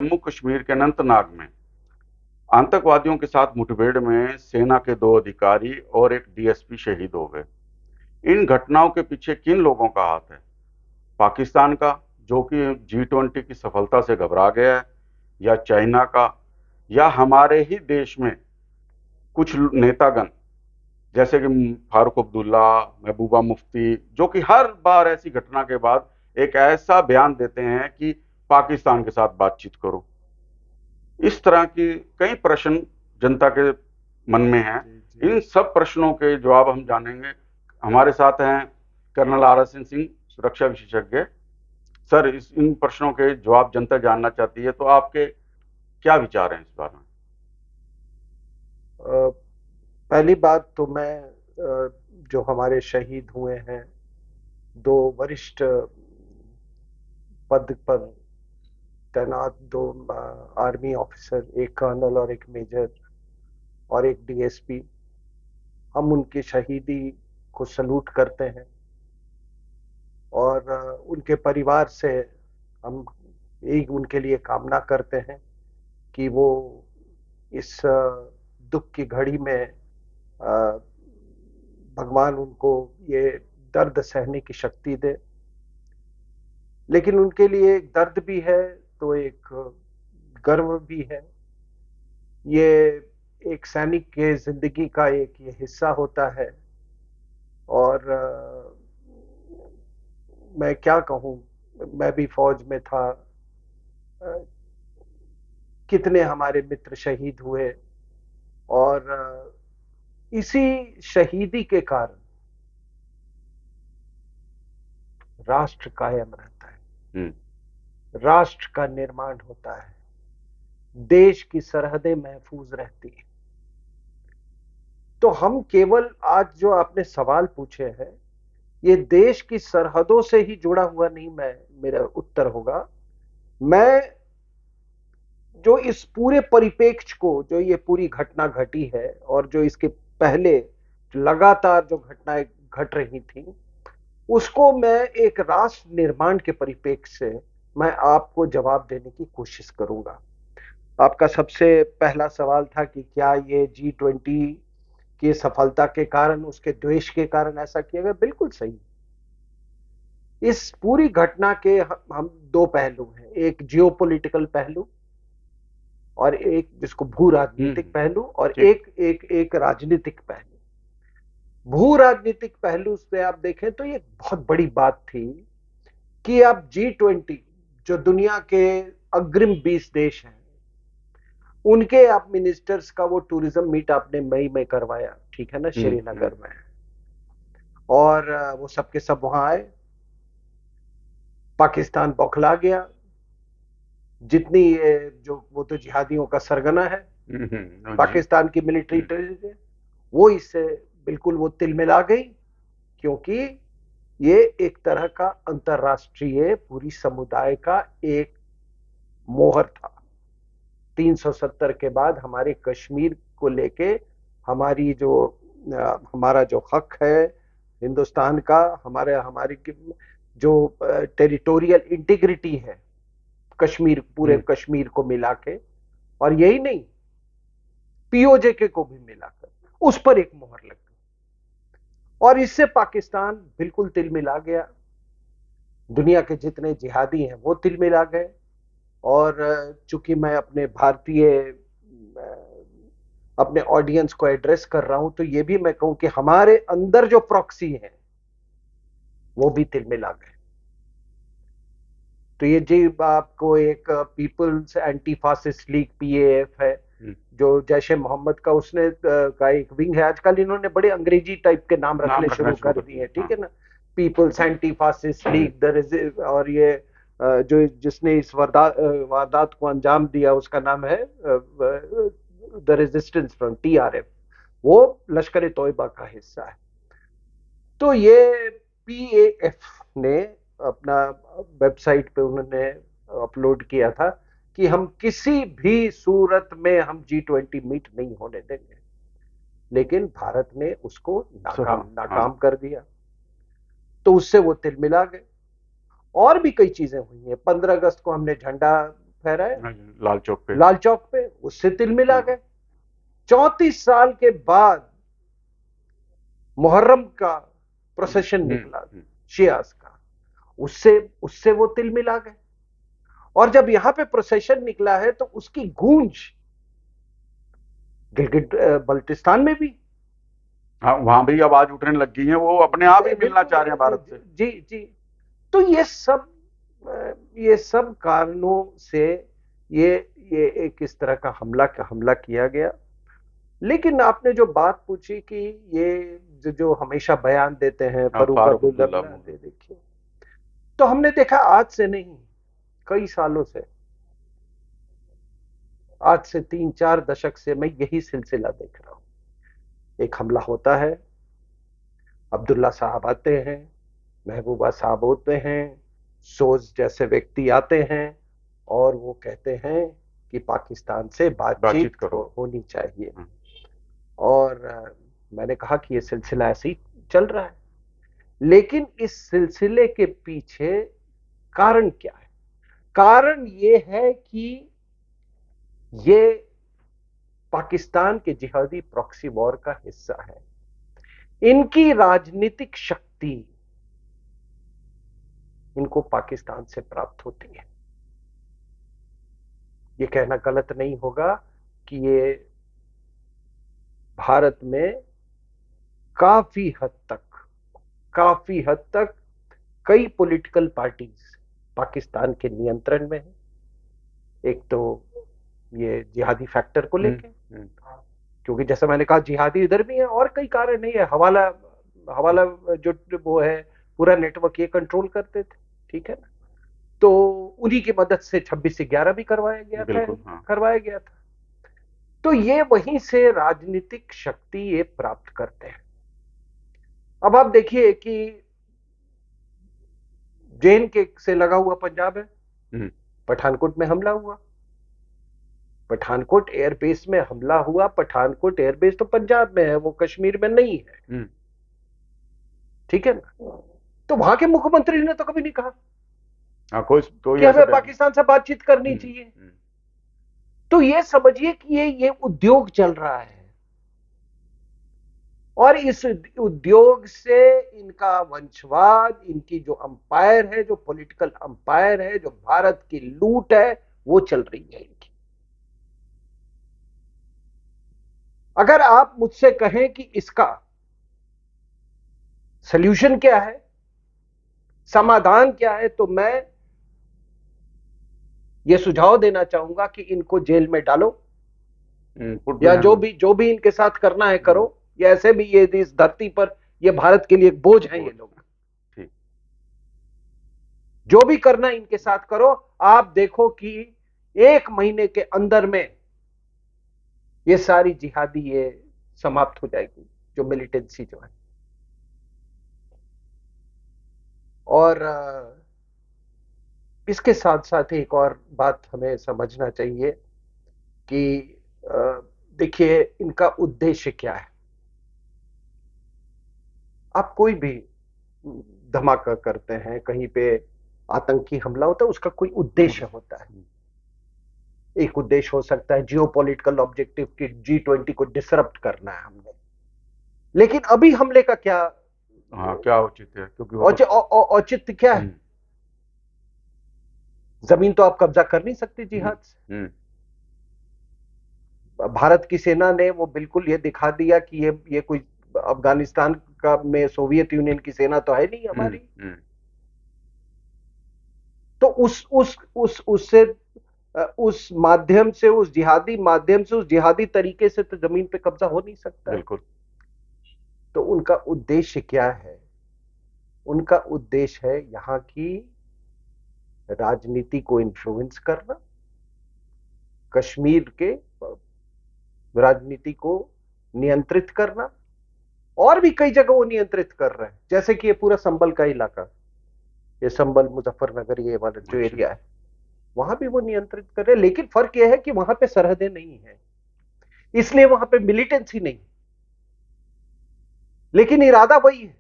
जम्मू कश्मीर के अनंतनाग में आतंकवादियों के साथ मुठभेड़ में सेना के 2 अधिकारी और एक डीएसपी शहीद हो गए। इन घटनाओं के पीछे किन लोगों का हाथ है? पाकिस्तान का, जो कि G20 की सफलता से घबरा गया है, या चाइना का, या हमारे ही देश में कुछ नेतागण जैसे कि फारूक अब्दुल्ला, महबूबा मुफ्ती, जो कि हर बार ऐसी घटना के बाद एक ऐसा बयान देते हैं कि पाकिस्तान के साथ बातचीत करो। इस तरह की कई प्रश्न जनता के मन में हैं। जी जी। इन सब प्रश्नों के जवाब हम जानेंगे। हमारे साथ हैं कर्नल RSN सिंह, सुरक्षा विशेषज्ञ। सर, इन प्रश्नों के जवाब जनता जानना चाहती है, तो आपके क्या विचार हैं इस बारे में? अ, पहली बात तो मैं जो हमारे शहीद हुए हैं, दो वरिष्ठ पद पर तैनात दो आर्मी ऑफिसर, एक कर्नल और एक मेजर और एक डीएसपी, हम उनकी शहीदी को सलूट करते हैं और उनके परिवार से हम एक उनके लिए कामना करते हैं कि वो इस दुख की घड़ी में भगवान उनको ये दर्द सहने की शक्ति दे। लेकिन उनके लिए एक दर्द भी है तो एक गर्व भी है। ये एक सैनिक के जिंदगी का एक ये हिस्सा होता है। और मैं क्या कहूँ, मैं भी फौज में था। अ, कितने हमारे मित्र शहीद हुए और इसी शहीदी के कारण राष्ट्र कायम रहता है, राष्ट्र का निर्माण होता है, देश की सरहदें महफूज रहती है। तो हम केवल आज जो आपने सवाल पूछे हैं, ये देश की सरहदों से ही जुड़ा हुआ नहीं, मैं मेरा उत्तर होगा। मैं जो इस पूरे परिप्रेक्ष्य को, जो ये पूरी घटना घटी है और जो इसके पहले लगातार जो घटनाएं घट रही थी, उसको मैं एक राष्ट्र निर्माण के परिप्रेक्ष्य से मैं आपको जवाब देने की कोशिश करूंगा। आपका सबसे पहला सवाल था कि क्या ये G20 की सफलता के कारण, उसके द्वेष के कारण ऐसा किया गया। बिल्कुल सही। इस पूरी घटना के हम दो पहलू हैं, एक जियोपॉलिटिकल पहलू और एक जिसको भू राजनीतिक पहलू, और ठीक। एक एक एक राजनीतिक पहलू। भू राजनीतिक पहलू से आप देखें तो ये बहुत बड़ी बात थी कि अब G20, जो दुनिया के अग्रिम 20 देश हैं, उनके आप मिनिस्टर्स का वो टूरिज्म मीट आपने मई में करवाया, ठीक है ना, श्रीनगर में। और वो सबके सब वहां आए। पाकिस्तान बौखला गया। जितनी ये जो वो तो जिहादियों का सरगना है, जी। पाकिस्तान की मिलिट्री इंटेलिजेंस, वो इससे बिल्कुल वो तिलमिला गई, क्योंकि ये एक तरह का अंतरराष्ट्रीय पूरी समुदाय का एक मोहर था। 370 के बाद हमारे कश्मीर को लेके हमारी जो हमारा जो हक है हिंदुस्तान का, हमारे हमारी जो टेरिटोरियल इंटीग्रिटी है कश्मीर, पूरे कश्मीर को मिला के, और यही नहीं, पीओजे को भी मिलाकर उस पर एक मोहर लग गई। और इससे पाकिस्तान बिल्कुल तिलमिला गया। दुनिया के जितने जिहादी हैं वो तिलमिला गए। और चूंकि मैं अपने भारतीय अपने ऑडियंस को एड्रेस कर रहा हूं, तो ये भी मैं कहूं कि हमारे अंदर जो प्रॉक्सी है वो भी तिलमिला गए। तो ये जी आपको एक peoples anti fascist league, PAF है, जो जैश ए मोहम्मद का उसने का एक विंग है। आजकल इन्होंने बड़े अंग्रेजी टाइप के नाम रखने शुरू कर दिए, ठीक है ना। पीपल्स एंटी फासिस्ट लीग, और ये जो जिसने इस वारदात को अंजाम दिया उसका नाम है द रेजिस्टेंस फ्रंट, TRF। वो लश्कर तोयबा का हिस्सा है। तो ये PAF ने अपना वेबसाइट पे उन्होंने अपलोड किया था कि हम किसी भी सूरत में हम G20 मीट नहीं होने देंगे। लेकिन भारत ने उसको नाकाम कर दिया। तो उससे वो तिलमिला गए। और भी कई चीजें हुई हैं। 15 अगस्त को हमने झंडा फहराया लाल चौक पे, उससे तिल मिला गए। 34 साल के बाद मुहर्रम का प्रोसेशन निकला शियास का, उससे वो तिल मिला गए। और जब यहां पे प्रोसेशन निकला है तो उसकी गूंज गिलगिट बल्टिस्तान में भी, हाँ, वहां भी आवाज उठने लग गई है, वो अपने आप ही मिलना चाह रहे हैं भारत से। जी जी। तो ये सब कारणों से ये एक इस तरह का हमला किया गया। लेकिन आपने जो बात पूछी कि ये जो हमेशा बयान देते हैं फारूक अब्दुल्ला, देखिए, तो हमने देखा आज से नहीं, कई सालों से, आज से 3-4 दशक से मैं यही सिलसिला देख रहा हूं। एक हमला होता है, अब्दुल्ला साहब आते हैं, महबूबा साहब होते हैं, सोज जैसे व्यक्ति आते हैं और वो कहते हैं कि पाकिस्तान से बातचीत होनी चाहिए। और मैंने कहा कि ये सिलसिला ऐसे ही चल रहा है, लेकिन इस सिलसिले के पीछे कारण क्या है? कारण ये है कि ये पाकिस्तान के जिहादी प्रॉक्सी वॉर का हिस्सा है। इनकी राजनीतिक शक्ति इनको पाकिस्तान से प्राप्त होती है। ये कहना गलत नहीं होगा कि ये भारत में काफी हद तक कई पॉलिटिकल पार्टीज पाकिस्तान के नियंत्रण में है। एक तो ये जिहादी फैक्टर को लेके, क्योंकि जैसा मैंने कहा जिहादी इधर भी है, और कई कारण नहीं है। हवाला जो वो है, पूरा नेटवर्क ये कंट्रोल करते थे, ठीक है ना। तो उन्हीं की मदद से 26/11 भी करवाया गया था। तो ये वहीं से राजनीतिक शक्ति ये प्राप्त करते हैं। अब आप देखिए कि JNK से लगा हुआ पंजाब है, पठानकोट में हमला हुआ, पठानकोट एयरबेस में हमला हुआ। पठानकोट एयरबेस तो पंजाब में है, वो कश्मीर में नहीं है, ठीक है ना। तो वहां के मुख्यमंत्री ने तो कभी नहीं कहा कि हमें पाकिस्तान से बातचीत करनी चाहिए। तो ये समझिए कि ये उद्योग चल रहा है, और इस उद्योग से इनका वंशवाद, इनकी जो अंपायर है, जो पॉलिटिकल अंपायर है, जो भारत की लूट है, वो चल रही है इनकी। अगर आप मुझसे कहें कि इसका सल्यूशन क्या है, समाधान क्या है, तो मैं ये सुझाव देना चाहूंगा कि इनको जेल में डालो, या जो भी इनके साथ करना है करो। या ऐसे भी ये इस धरती पर ये भारत के लिए एक बोझ है ये लोग, जो भी करना इनके साथ करो। आप देखो कि 1 महीने के अंदर में ये सारी जिहादी ये समाप्त हो जाएगी, जो मिलिटेंसी जो है। और इसके साथ साथ एक और बात हमें समझना चाहिए कि देखिए इनका उद्देश्य क्या है। आप कोई भी धमाका करते हैं, कहीं पे आतंकी हमला होता है, उसका कोई उद्देश्य होता है। एक उद्देश्य हो सकता है जियोपॉलिटिकल ऑब्जेक्टिव की G20 को डिसरप्ट करना है हमने, लेकिन अभी हमले का क्या औचित्य है? क्योंकि औचित्य क्या है? जमीन तो आप कब्जा कर नहीं सकते जिहाद से। भारत की सेना ने वो बिल्कुल ये दिखा दिया कि ये कोई अफगानिस्तान का में सोवियत यूनियन की सेना तो है नहीं हमारी। तो उस माध्यम से, उस जिहादी तरीके से तो जमीन पे कब्जा हो नहीं सकता। बिल्कुल। तो उनका उद्देश्य क्या है? उनका उद्देश्य है यहां की राजनीति को इन्फ्लुएंस करना, कश्मीर के राजनीति को नियंत्रित करना, और भी कई जगह वो नियंत्रित कर रहे हैं। जैसे कि ये पूरा संभल का इलाका, ये संभल, मुजफ्फरनगर, ये वाला जो एरिया है, वहां भी वो नियंत्रित कर रहे हैं। लेकिन फर्क यह है कि वहां पे सरहदें नहीं है, इसलिए वहां पे मिलिटेंसी नहीं, लेकिन इरादा वही है।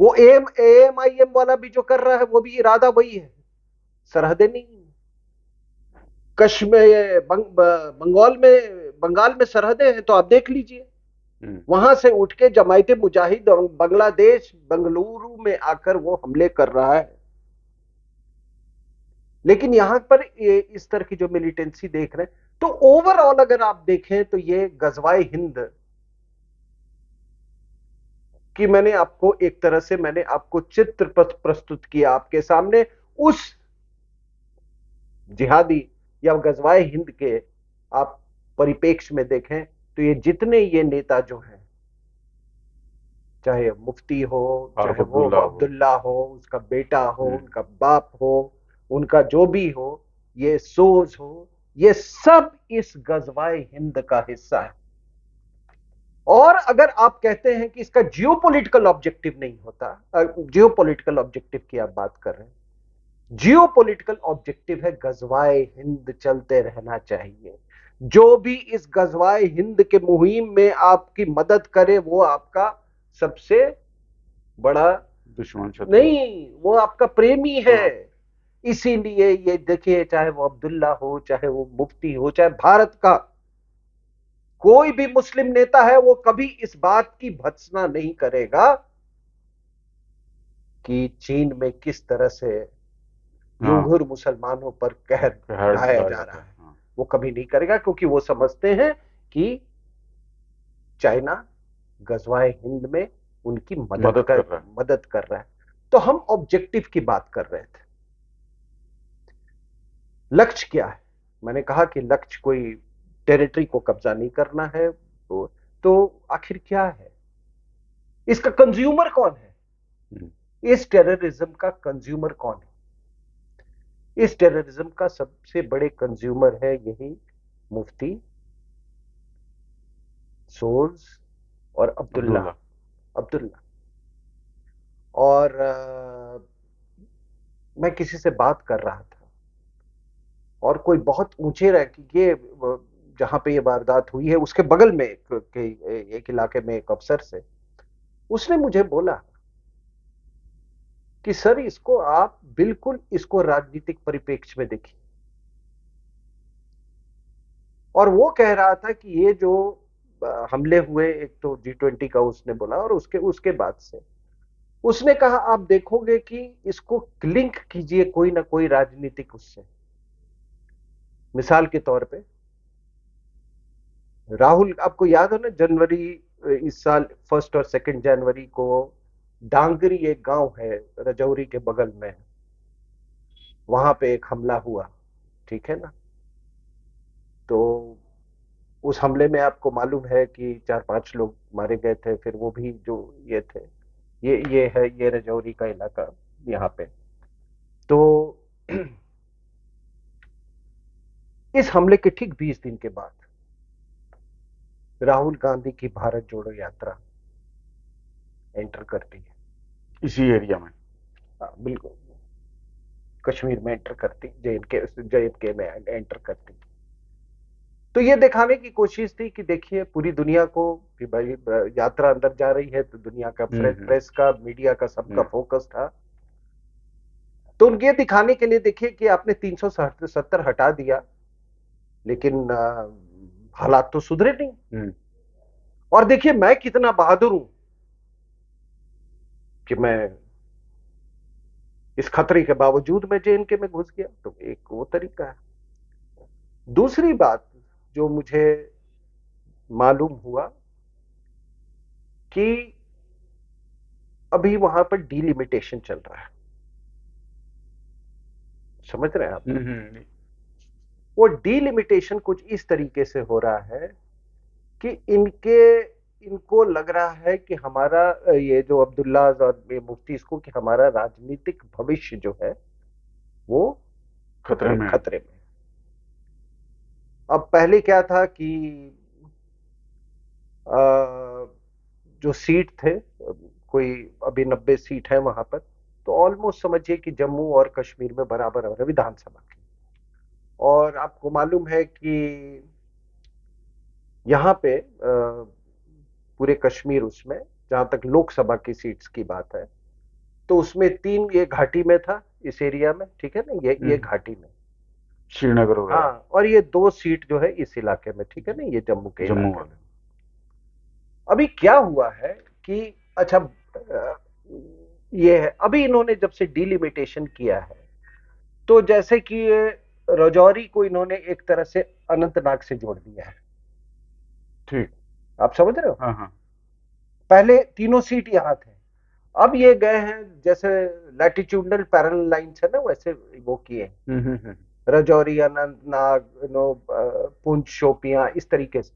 वो AMIM वाला भी जो कर रहा है, वो भी इरादा वही है, सरहदें नहीं है। कश्मीर बंगाल में सरहदें हैं, तो आप देख लीजिए, वहां से उठ के जमायते मुजाहिद और बांग्लादेश बेंगलुरु में आकर वो हमले कर रहा है। लेकिन यहां पर ये इस तरह की जो मिलिटेंसी देख रहे हैं, तो ओवरऑल अगर आप देखें तो ये गजवाए हिंद कि मैंने आपको एक तरह से मैंने आपको चित्र प्रस्तुत किया आपके सामने, उस जिहादी या गजवाए हिंद के आप परिपेक्ष में देखें तो ये जितने ये नेता जो हैं, चाहे मुफ्ती हो, चाहे वो अब्दुल्ला हो, उसका बेटा हो, उनका बाप हो, उनका जो भी हो, ये सोज हो, ये सब इस गजवाए हिंद का हिस्सा है। और अगर आप कहते हैं कि इसका जियोपॉलिटिकल ऑब्जेक्टिव नहीं होता, जियोपॉलिटिकल ऑब्जेक्टिव की आप बात कर रहे हैं, जियोपॉलिटिकल ऑब्जेक्टिव है गजवाए हिंद चलते रहना चाहिए। जो भी इस गजवाए हिंद के मुहिम में आपकी मदद करे वो आपका सबसे बड़ा दुश्मन नहीं, वो आपका प्रेमी है। इसीलिए ये देखिए, चाहे वो अब्दुल्ला हो, चाहे वो मुफ्ती हो, चाहे भारत का कोई भी मुस्लिम नेता है, वो कभी इस बात की भर्त्सना नहीं करेगा कि चीन में किस तरह से उइघुर मुसलमानों पर कहर ढाया जा रहा है। वो कभी नहीं करेगा, क्योंकि वो समझते हैं कि चाइना गजवाए हिंद में उनकी मदद कर रहा है। तो हम ऑब्जेक्टिव की बात कर रहे थे। लक्ष्य क्या है? मैंने कहा कि लक्ष्य कोई टेरिटरी को कब्जा नहीं करना है। तो आखिर क्या है इसका? कंज्यूमर कौन है? इस टेररिज्म का कंज्यूमर कौन है? इस टेररिज्म का सबसे बड़े कंज्यूमर है यही मुफ्ती, सोल्स और अब्दुल्ला। और मैं किसी से बात कर रहा था और कोई बहुत ऊंचे रैंक, ये जहां पे ये वारदात हुई है उसके बगल में एक इलाके में एक अफसर से, उसने मुझे बोला कि सर इसको आप बिल्कुल इसको राजनीतिक परिप्रेक्ष्य में देखिए। और वो कह रहा था कि ये जो हमले हुए, एक तो G20 का उसने बोला, और उसके बाद से उसने कहा आप देखोगे कि इसको लिंक कीजिए कोई ना कोई राजनीतिक उससे। मिसाल के तौर पे राहुल, आपको याद हो ना, जनवरी इस साल 1 और 2 जनवरी को डांगरी एक गांव है रजौरी के बगल में, वहां पे एक हमला हुआ, ठीक है ना? तो उस हमले में आपको मालूम है कि 4-5 लोग मारे गए थे। फिर वो भी जो ये थे, ये रजौरी का इलाका यहाँ पे। तो इस हमले के ठीक 20 दिन के बाद राहुल गांधी की भारत जोड़ो यात्रा एंटर करती है इसी एरिया में। बिल्कुल, कश्मीर में एंटर करती, जे.एन.के में एंटर करती। तो ये दिखाने की कोशिश थी कि देखिए पूरी दुनिया को कि भाई यात्रा अंदर जा रही है, तो दुनिया का प्रेस का, मीडिया का, सबका फोकस था। तो ये दिखाने के लिए देखिए कि आपने 370 हटा दिया, लेकिन हालात तो सुधरे नहीं। और देखिए मैं कितना बहादुर हूं कि मैं इस खतरे के बावजूद मैं जे.एन.के में घुस गया। तो एक वो तरीका है। दूसरी बात जो मुझे मालूम हुआ कि अभी वहां पर डिलिमिटेशन चल रहा है, समझ रहे हैं आप? वो डिलिमिटेशन कुछ इस तरीके से हो रहा है कि इनको लग रहा है कि हमारा ये जो अब्दुल्ला और मुफ्ती, इसको कि हमारा राजनीतिक भविष्य जो है वो खतरे में। अब पहले क्या था कि जो सीट थे, कोई अभी 90 सीट है वहां पर, तो ऑलमोस्ट समझिए कि जम्मू और कश्मीर में बराबर है विधानसभा की। और आपको मालूम है कि यहाँ पे पूरे कश्मीर, उसमें जहां तक लोकसभा की सीट्स की बात है, तो उसमें 3 ये घाटी में था, इस एरिया में, ठीक है ना, ये घाटी में। श्रीनगर वगैरह। हाँ, और ये 2 सीट जो है इस इलाके में, ठीक है ना, ये जम्मू के जम्मू इलाके में। वाले। अभी क्या हुआ है कि अच्छा, ये है अभी इन्होंने जब से डिलिमिटेशन किया है, तो जैसे कि ये राजौरी को इन्होंने एक तरह से अनंतनाग से जोड़ दिया है। ठीक। आप समझ रहे हो? हाँ हाँ। पहले तीनों सीट यहाँ थे, अब ये गए हैं जैसे लैटिट्यूडनल पैरेलल लाइंस है ना, वैसे वो किए राजौरी, अनंतनाग, पुंछ, शोपियां, इस तरीके से।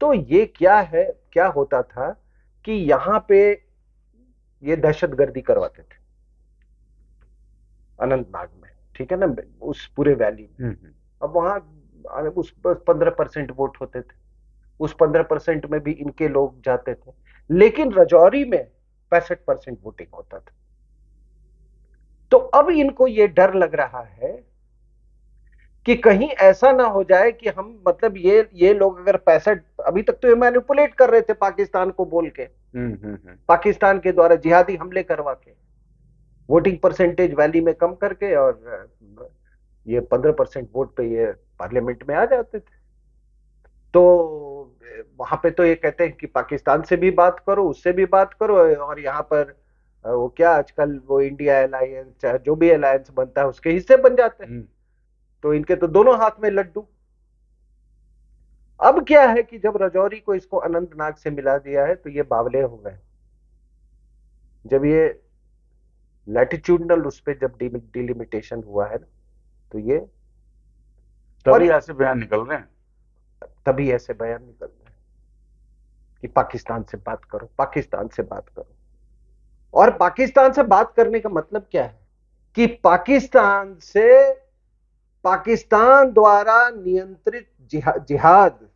तो ये क्या है, क्या होता था कि यहाँ पे ये दहशतगर्दी करवाते थे अनंतनाग में, ठीक है ना, उस पूरे वैली में। अब वहां उस 15% वोट होते थे, उस 15% में भी इनके लोग जाते थे, लेकिन राजौरी में 65% वोटिंग होता था। तो अब इनको ये डर लग रहा है कि कहीं ऐसा ना हो जाए कि हम, मतलब ये लोग अगर 65, अभी तक तो ये मैनिपुलेट कर रहे थे पाकिस्तान को बोल के, पाकिस्तान के द्वारा जिहादी हमले करवा के वोटिंग परसेंटेज वैली में कम करके, और ये 15% वोट पे ये पार्लियामेंट में आ जाते थे। तो वहां पे तो ये कहते हैं कि पाकिस्तान से भी बात करो, उससे भी बात करो, और यहाँ पर वो क्या आजकल वो इंडिया अलायंस, जो भी अलायंस बनता है उसके हिस्से बन जाते हैं। तो इनके तो दोनों हाथ में लड्डू। अब क्या है कि जब राजौरी को इसको अनंतनाग से मिला दिया है, तो ये बावले हो गए। जब ये लैटिट्यूडनल उस पे जब डिलिमिटेशन हुआ है ना, तो ये तभी ऐसे बयान निकल रहे हैं। तभी ऐसे बयान निकल रहे हैं कि पाकिस्तान से बात करो, पाकिस्तान से बात करो। और पाकिस्तान से बात करने का मतलब क्या है कि पाकिस्तान द्वारा नियंत्रित जिहाद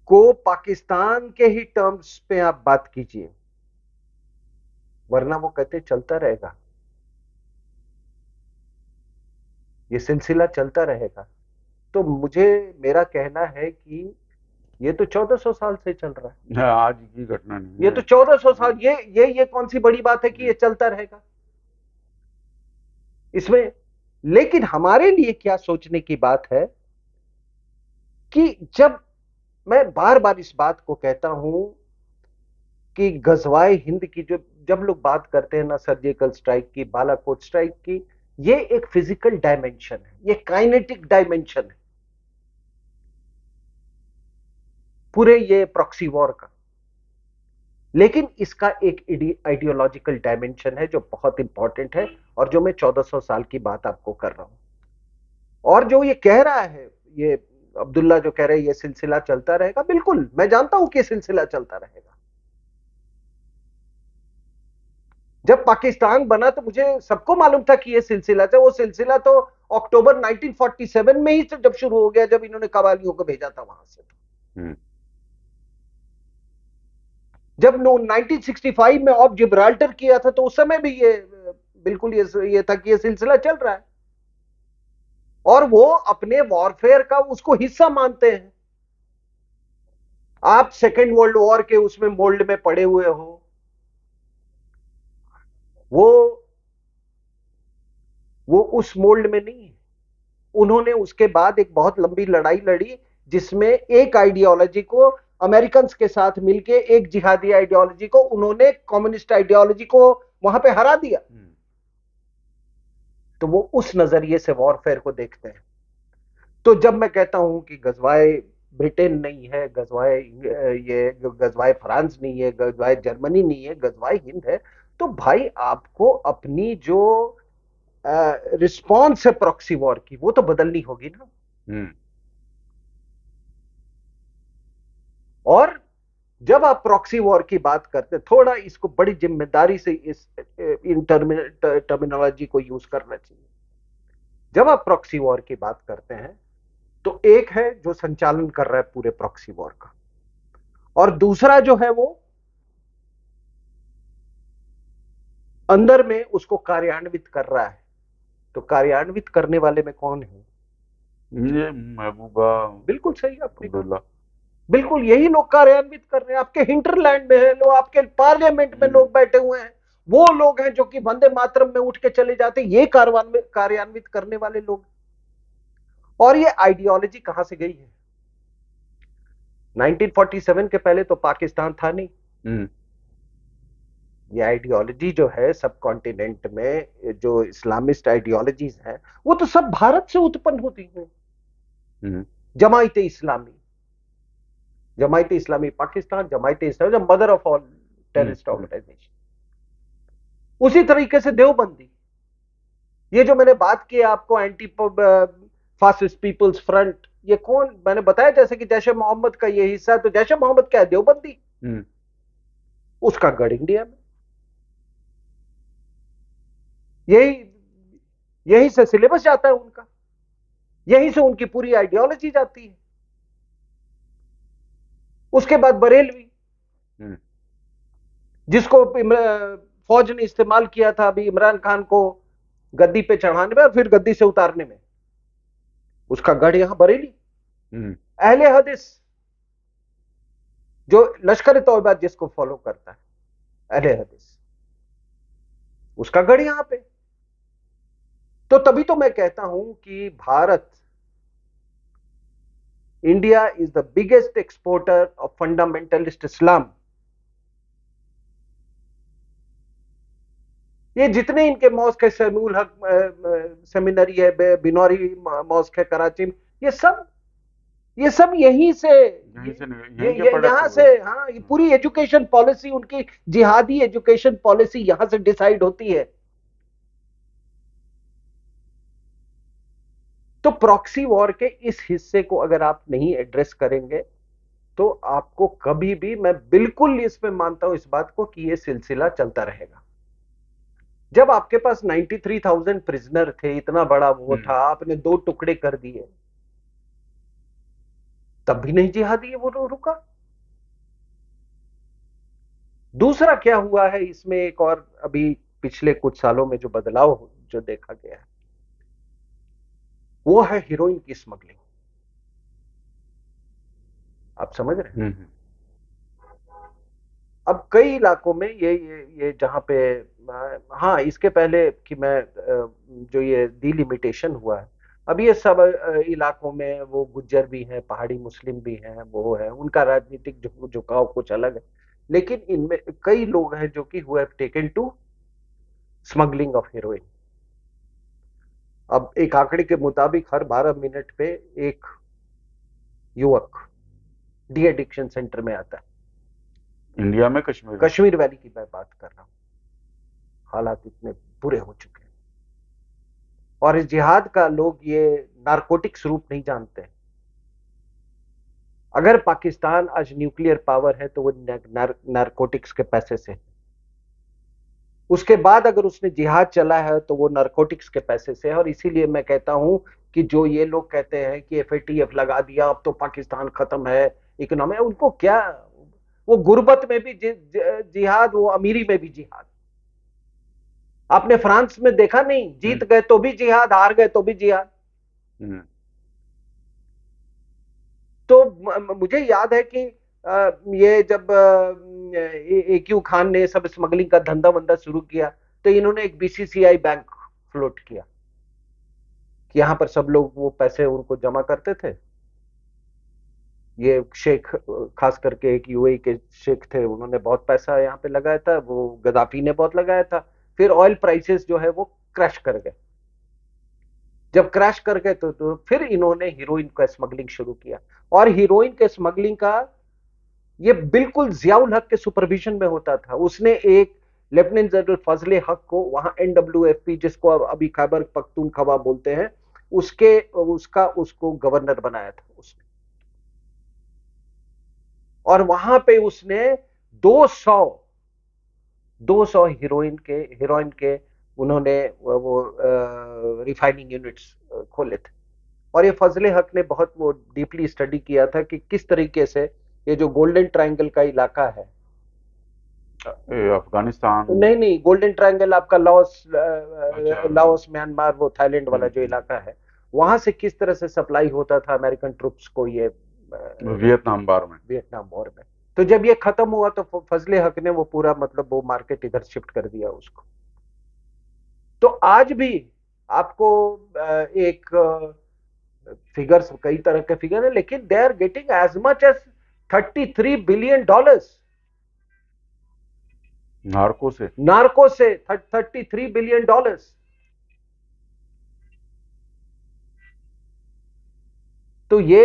को पाकिस्तान के ही टर्म्स पे आप बात कीजिए, वरना वो कहते चलता रहेगा, ये सिलसिला चलता रहेगा। तो मेरा कहना है कि ये तो 1400 साल से चल रहा है। हाँ, आज की घटना नहीं ये है। तो 1400 साल, ये कौन सी बड़ी बात है कि ये चलता रहेगा इसमें। लेकिन हमारे लिए क्या सोचने की बात है कि जब मैं बार बार इस बात को कहता हूं कि गजवाए हिंद की जब लोग बात करते हैं ना, सर्जिकल स्ट्राइक की, बालाकोट स्ट्राइक की, ये एक फिजिकल डायमेंशन है, ये काइनेटिक डायमेंशन है पूरे ये प्रॉक्सी वॉर का। लेकिन इसका एक आइडियोलॉजिकल डायमेंशन है जो बहुत इंपॉर्टेंट है, और जो मैं 1400 साल की बात आपको कर रहा हूं। और जो ये कह रहा है, ये अब्दुल्ला जो कह रहे हैं ये सिलसिला चलता रहेगा, बिल्कुल मैं जानता हूं कि सिलसिला चलता रहेगा। जब पाकिस्तान बना तो मुझे सबको मालूम था कि ये सिलसिला था। वो सिलसिला तो अक्टूबर 1947 में ही जब शुरू हो गया, जब इन्होंने कवालियों को भेजा था वहां से। जब 1965 में ऑफ जिब्राल्टर किया था, तो उस समय भी ये बिल्कुल ये था कि ये सिलसिला चल रहा है, और वो अपने वॉरफेयर का उसको हिस्सा मानते हैं। आप सेकेंड वर्ल्ड वॉर के उसमें मोल्ड में पड़े हुए हो, वो उस मोल्ड में नहीं है। उन्होंने उसके बाद एक बहुत लंबी लड़ाई लड़ी, जिसमें एक आइडियोलॉजी को अमेरिकन के साथ मिलके, एक जिहादी आइडियोलॉजी को, उन्होंने कम्युनिस्ट आइडियोलॉजी को वहां पे हरा दिया। तो वो उस नजरिए से वॉरफेयर को देखते हैं। तो जब मैं कहता हूं कि गजवाए ब्रिटेन नहीं है, गजवाए फ्रांस नहीं है, गजवाए जर्मनी नहीं है, गजवाए हिंद है, तो भाई आपको अपनी जो रिस्पॉन्स है प्रॉक्सी वॉर की, वो तो बदलनी होगी ना। और जब आप प्रॉक्सी वॉर की बात करते हैं, थोड़ा इसको बड़ी जिम्मेदारी से इन टर्मिनोलॉजी को यूज करना चाहिए। जब आप प्रॉक्सी वॉर की बात करते हैं, तो एक है जो संचालन कर रहा है पूरे प्रॉक्सी वॉर का, और दूसरा जो है वो अंदर में उसको कार्यान्वित कर रहा है। तो कार्यान्वित करने वाले में कौन है? ये महबूबा। बिल्कुल सही आपने कहा, बिल्कुल यही लोग कार्यान्वित कर रहे हैं। आपके हिंटरलैंड में है लोग, आपके पार्लियामेंट में लोग बैठे हुए हैं, वो लोग हैं जो कि वंदे मातरम में उठ के चले जाते हैं, ये कार्यान्वित करने वाले लोग। और ये आइडियोलॉजी कहां से गई है? 1947 के पहले तो पाकिस्तान था नहीं। ये आइडियोलॉजी जो है सब कॉन्टिनेंट में, जो इस्लामिस्ट आइडियोलॉजीज हैं, वो तो सब भारत से उत्पन्न होती हैं। Jamaat Islami, Jamaat Islami Pakistan, Jamaat Islami mother of all terrorist organisation. उसी तरीके से देवबंदी, ये जो मैंने बात की आपको एंटी फासिस्ट पीपल्स फ्रंट, ये कौन, मैंने बताया जैसे कि जैश ए मोहम्मद का ये हिस्सा है, तो जैश ए मोहम्मद क्या है? देवबंदी। उसका गढ़ इंडिया में, यही यही से सिलेबस जाता है उनका, यहीं से उनकी पूरी आइडियोलॉजी जाती है। उसके बाद बरेलवी, जिसको फौज ने इस्तेमाल किया था अभी इमरान खान को गद्दी पे चढ़ाने में और फिर गद्दी से उतारने में, उसका गढ़ यहां बरेली। अहले हदीस, जो लश्कर तौबा जिसको फॉलो करता है, अहले हदीस, उसका गढ़ यहां पे। तो तभी तो मैं कहता हूं कि Bharat, India is the biggest exporter of fundamentalist Islam. ये जितने इनके मॉस्क है, शमूल हक सेमिनरी है, बिनौरी मॉस्क है कराची में, ये सब यहीं से यहां से, हाँ, ये पूरी एजुकेशन पॉलिसी उनकी, जिहादी एजुकेशन पॉलिसी यहां से डिसाइड होती है। तो प्रॉक्सी वॉर के इस हिस्से को अगर आप नहीं एड्रेस करेंगे तो आपको कभी भी, मैं बिल्कुल इसमें मानता हूं इस बात को, कि यह सिलसिला चलता रहेगा। जब आपके पास 93,000 प्रिजनर थे, इतना बड़ा वो था, आपने 2 टुकड़े कर दिए, तब भी नहीं जिहादी वो रुका। दूसरा क्या हुआ है इसमें, एक और अभी पिछले कुछ सालों में जो बदलाव जो देखा गया है, वो है हीरोइन की स्मगलिंग। आप समझ रहे हैं? अब कई इलाकों में ये जहां पे, हाँ, इसके पहले कि मैं जो ये डिलिमिटेशन हुआ है, अब ये सब इलाकों में वो गुज्जर भी हैं, पहाड़ी मुस्लिम भी हैं, वो है, उनका राजनीतिक झुकाव कुछ अलग है, लेकिन इनमें कई लोग हैं जो कि who have taken to smuggling of heroin. अब एक आंकड़े के मुताबिक हर 12 मिनट पे एक युवक डी एडिक्शन सेंटर में आता है। इंडिया में कश्मीर वैली की मैं बात कर रहा हूं। हालात इतने बुरे हो चुके हैं, और इस जिहाद का लोग ये नारकोटिक्स रूप नहीं जानते। अगर पाकिस्तान आज न्यूक्लियर पावर है तो वो नारकोटिक्स के पैसे से, उसके बाद अगर उसने जिहाद चला है तो वो नारकोटिक्स के पैसे से है। और इसीलिए मैं कहता हूं कि जो ये लोग कहते हैं कि FATF लगा दिया, अब तो पाकिस्तान खत्म है, इकोनॉमी, उनको क्या, वो गुर्बत में भी जिहाद, वो अमीरी में भी जिहाद। आपने फ्रांस में देखा नहीं, जीत गए तो भी जिहाद, हार गए तो भी जिहाद। तो मुझे याद है कि ये जब AQ खान ने सब स्मगलिंग का धंधा वंदा शुरू किया, तो इन्होंने एक BCCI बैंक फ्लोट किया कि यहां पर सब लोग वो पैसे उनको जमा करते थे। ये शेख, खास करके एक UAE के शेख थे, उन्होंने बहुत पैसा यहाँ पे लगाया था, वो गद्दाफी ने बहुत लगाया था। फिर ऑयल प्राइसेस जो है वो क्रैश कर गए। जब क्रैश कर गए तो फिर इन्होंने हीरोइन का स्मगलिंग शुरू किया। और हीरोइन के स्मगलिंग का ये बिल्कुल जियाउल हक के सुपरविजन में होता था। उसने एक लेफ्टिनेंट जनरल फजले हक को वहां NWFP, जिसको अभी खैबर पख्तूनख्वा बोलते हैं, उसको गवर्नर बनाया था उसने। और वहां पे उसने 200 हीरोइन के उन्होंने वो रिफाइनिंग यूनिट्स खोले थे। और ये फजले हक ने बहुत वो डीपली स्टडी किया था कि किस तरीके से ये जो गोल्डन ट्रायंगल का इलाका है, अफगानिस्तान नहीं, गोल्डन ट्रायंगल आपका लाओस म्यांमार, वो थाईलैंड वाला जो इलाका है, वहां से किस तरह से सप्लाई होता था अमेरिकन ट्रूप्स को, ये वियतनाम वॉर में। तो जब ये खत्म हुआ तो फजले हक ने वो पूरा, मतलब वो मार्केट इधर शिफ्ट कर दिया उसको। तो आज भी आपको एक फिगर्स, कई तरह के फिगर है, लेकिन they are getting as much as $33 billion narco से $33 बिलियन। तो ये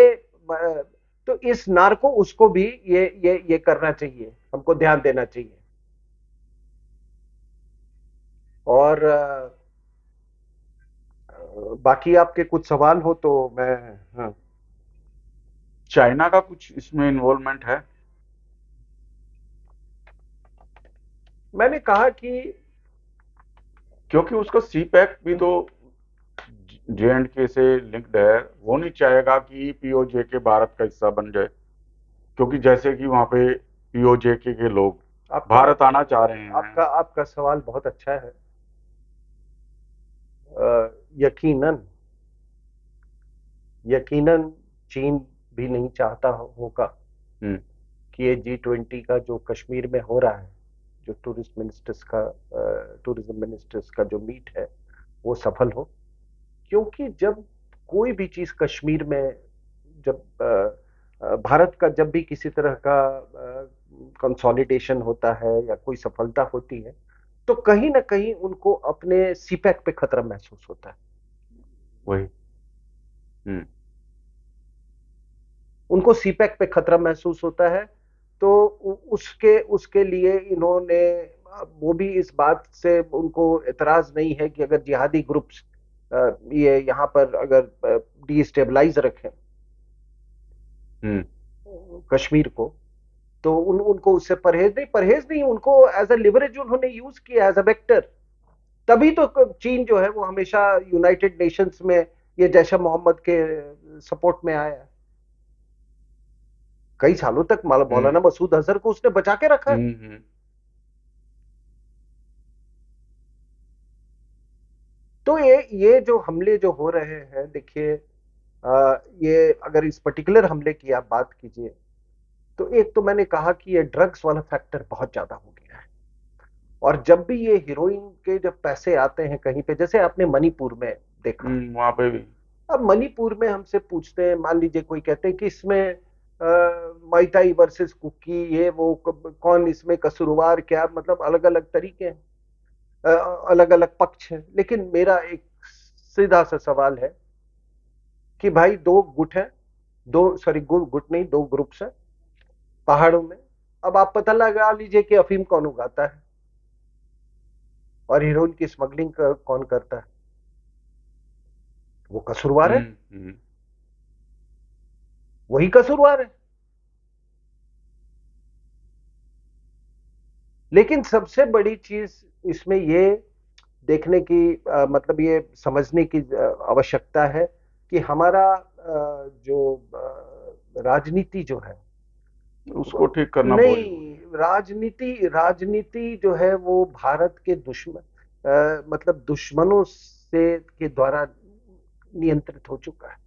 तो इस नार्को उसको भी ये करना चाहिए, हमको ध्यान देना चाहिए। और बाकी आपके कुछ सवाल हो तो मैं। हाँ, चाइना का कुछ इसमें इन्वॉल्वमेंट है? मैंने कहा कि क्योंकि उसका सी पैक भी तो JNK से लिंक्ड है, वो नहीं चाहेगा कि POJK भारत का हिस्सा बन जाए, क्योंकि जैसे कि वहां पे POJK के लोग भारत आना चाह रहे हैं। आपका सवाल बहुत अच्छा है। यकीनन यकीनन चीन भी नहीं चाहता होगा कि ये G20 का जो कश्मीर में हो रहा है, जो टूरिज्म मिनिस्टर्स का जो मीट है, वो सफल हो। क्योंकि जब कोई भी चीज कश्मीर में, जब भारत का जब भी किसी तरह का कंसोलिडेशन होता है या कोई सफलता होती है, तो कहीं ना कहीं उनको अपने सीपैक पे खतरा महसूस होता है। वही उनको सीपैक पे खतरा महसूस होता है। तो उसके लिए इन्होंने, वो भी इस बात से उनको एतराज नहीं है कि अगर जिहादी ग्रुप्स ये यहाँ पर अगर डिस्टेबलाइज रखें कश्मीर को, तो उनको उससे परहेज नहीं, उनको एज अ लिवरेज उन्होंने यूज किया, एज अ वेक्टर। तभी तो चीन जो है वो हमेशा यूनाइटेड नेशंस में ये जैश मोहम्मद के सपोर्ट में आया है। कई सालों तक मौलाना मसूद अजहर को उसने बचा के रखा है। तो ये जो हमले जो हो रहे हैं, देखिए, ये अगर इस पर्टिकुलर हमले की आप बात कीजिए, तो एक तो मैंने कहा कि ये ड्रग्स वाला फैक्टर बहुत ज्यादा हो गया है। और जब भी ये हीरोइन के जब पैसे आते हैं कहीं पे, जैसे आपने मणिपुर में देखा, वहां पे भी। अब मणिपुर में हमसे पूछते हैं, मान लीजिए कोई कहते हैं कि इसमें माइताई वर्सेस कुकी, ये वो कौन इसमें कसूरवार, क्या मतलब, अलग अलग तरीके हैं, अलग अलग पक्ष हैं। लेकिन मेरा एक सीधा सा सवाल है कि भाई दो गुट हैं, गुट नहीं, दो ग्रुप्स हैं पहाड़ों में। अब आप पता लगा लीजिए कि अफीम कौन उगाता है और हीरोइन की स्मगलिंग कौन करता है, वो कसूरवार है, वही कसूरवार है। लेकिन सबसे बड़ी चीज इसमें ये देखने की, मतलब ये समझने की आवश्यकता है कि हमारा जो राजनीति जो है उसको ठीक करना नहीं, राजनीति जो है वो भारत के मतलब दुश्मनों से के द्वारा नियंत्रित हो चुका है।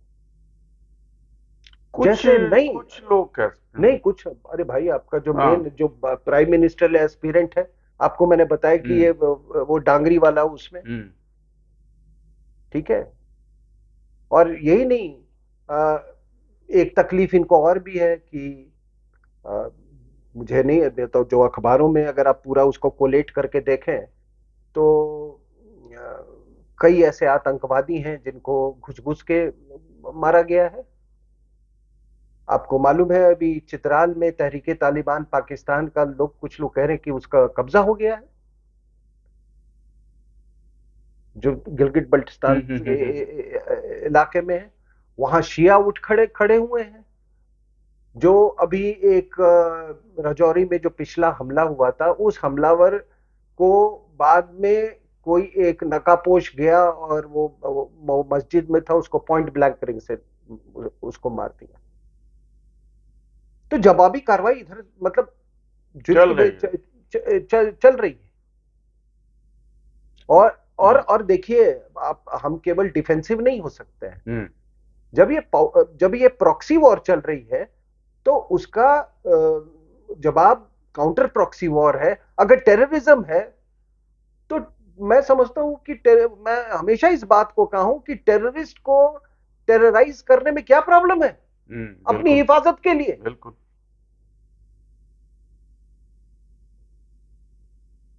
जैसे नहीं, कुछ लोग कह सकते हैं, नहीं कुछ, अरे भाई आपका जो मेन जो प्राइम मिनिस्टर एस्पिरेंट है, आपको मैंने बताया कि ये वो डांगरी वाला उसमें, ठीक है। और यही नहीं, एक तकलीफ इनको और भी है कि मुझे नहीं देता, जो अखबारों में अगर आप पूरा उसको कोलेट करके देखें, तो कई ऐसे आतंकवादी हैं जिनको घुस घुस के मारा गया है। आपको मालूम है अभी चित्राल में तहरीके तालिबान पाकिस्तान का कुछ लोग कह रहे हैं कि उसका कब्जा हो गया है, जो गिलगिट बल्टिस्तान इलाके में है। वहां शिया उठ खड़े हुए हैं। जो अभी एक राजौरी में जो पिछला हमला हुआ था, उस हमलावर को बाद में कोई एक नकापोश गया और वो मस्जिद में था, उसको पॉइंट ब्लैंक रेंज से उसको मार दिया। तो जवाबी कार्रवाई इधर मतलब चल रही है। और देखिए, आप, हम केवल डिफेंसिव नहीं हो सकते हैं। जब ये प्रॉक्सी वॉर चल रही है, तो उसका जवाब काउंटर प्रॉक्सी वॉर है। अगर टेररिज्म है, तो मैं समझता हूं कि मैं हमेशा इस बात को कहा हूं कि टेररिस्ट को टेरराइज करने में क्या प्रॉब्लम है? अपनी बिल्कुल हिफाजत के लिए। बिल्कुल।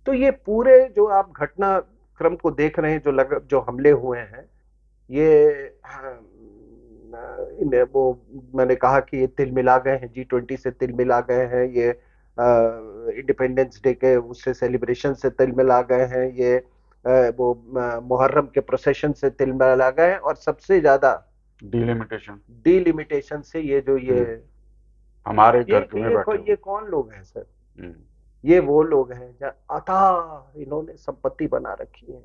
तो ये पूरे जो आप घटनाक्रम को देख रहे हैं, जो हमले हुए हैं, ये वो मैंने कहा कि ये तिल मिला गए हैं, G20 से तिल मिला गए हैं, ये इंडिपेंडेंस डे के उससे सेलिब्रेशन से तिल मिला गए हैं, ये वो मुहर्रम के प्रोसेशन से तिल मिला गए हैं, और सबसे ज्यादा डिलिमिटेशन से ये हमारे घर में बैठे ये कौन लोग हैं सर? हुए। ये वो लोग हैं जहाँ अथाह इन्होंने संपत्ति बना रखी है।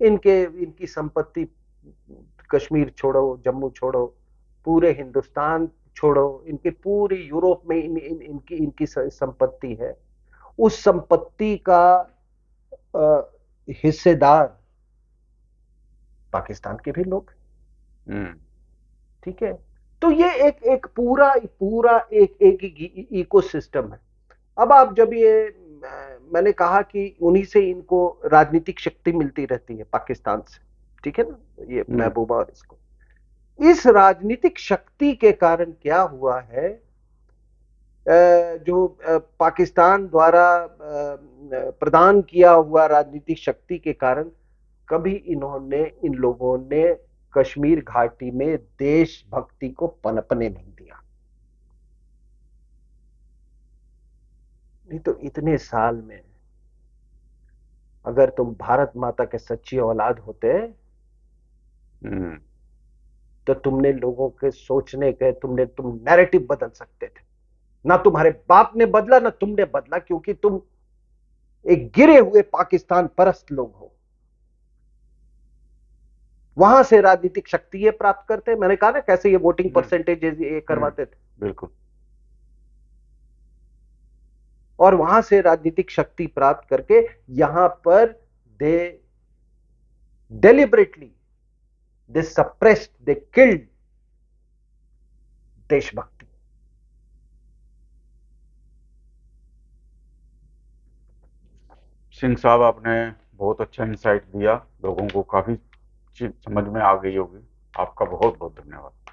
इनकी संपत्ति, कश्मीर छोड़ो, जम्मू छोड़ो, पूरे हिंदुस्तान छोड़ो, इनके पूरे यूरोप में इनकी संपत्ति है। उस संपत्ति का हिस्सेदार पाकिस्तान के भी लोग, ठीक है। तो ये एक पूरा पूरा एक इकोसिस्टम है। अब आप जब ये मैंने कहा कि उन्हीं से इनको राजनीतिक शक्ति मिलती रहती है, पाकिस्तान से, ठीक है ना, ये महबूबा और इसको, इस राजनीतिक शक्ति के कारण क्या हुआ है, जो पाकिस्तान द्वारा प्रदान किया हुआ राजनीतिक शक्ति के कारण कभी इन लोगों ने कश्मीर घाटी में देशभक्ति को पनपने नहीं दिया। नहीं तो इतने साल में अगर तुम भारत माता के सच्ची औलाद होते तो तुमने लोगों के सोचने के तुम नैरेटिव बदल सकते थे। ना तुम्हारे बाप ने बदला, ना तुमने बदला, क्योंकि तुम एक गिरे हुए पाकिस्तान परस्त लोग हो। वहां से राजनीतिक शक्ति ये प्राप्त करते। मैंने कहा ना कैसे ये वोटिंग परसेंटेज ये करवाते थे। बिल्कुल। और वहां से राजनीतिक शक्ति प्राप्त करके यहां पर दे deliberately they suppressed, they killed देशभक्ति। सिंह साहब, आपने बहुत अच्छा इंसाइट दिया, लोगों को काफी चीज समझ में आ गई होगी। आपका बहुत बहुत धन्यवाद।